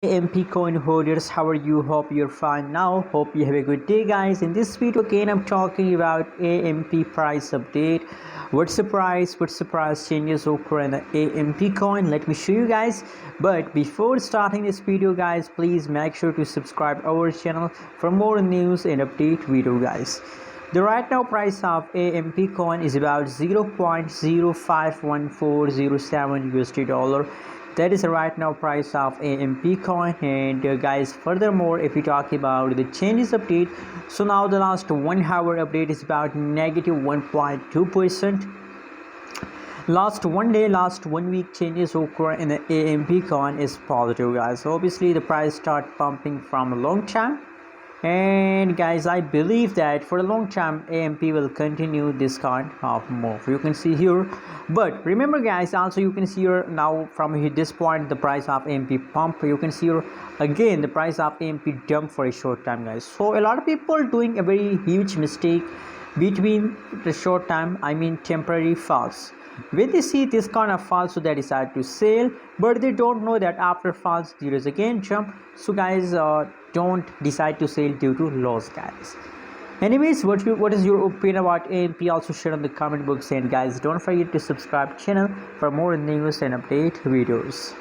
AMP coin holders, how are you? Hope you're fine now. Hope you have a good day, guys. In this video again I'm talking about AMP price update. What's the price changes occur in the AMP coin? Let me show you guys. But before starting this video, guys, please make sure to subscribe our channel for more news and update video, guys. The right now price of AMP coin is about 0.051407 USD dollar. That is the right now price of AMP coin. And guys, furthermore, if we talk about the changes update, so now the last 1 hour update is about negative 1.2%. Last 1 day, last 1 week changes occur in the AMP coin is positive, guys. So obviously the price start pumping from a long time, and guys, I believe that for a long time AMP will continue this kind of move. You can see here, but remember guys, also you can see here now from this point the price of AMP pump. You can see here again the price of AMP dump for a short time, guys. So a lot of people doing a very huge mistake between the short time, I mean temporary falls. When they see this kind of fall, so they decide to sell, but they don't know that after falls there is again jump. So guys, don't decide to sell due to loss, guys. Anyways, what is your opinion about AMP? Also share in the comment box, and guys, don't forget to subscribe channel for more news and update videos.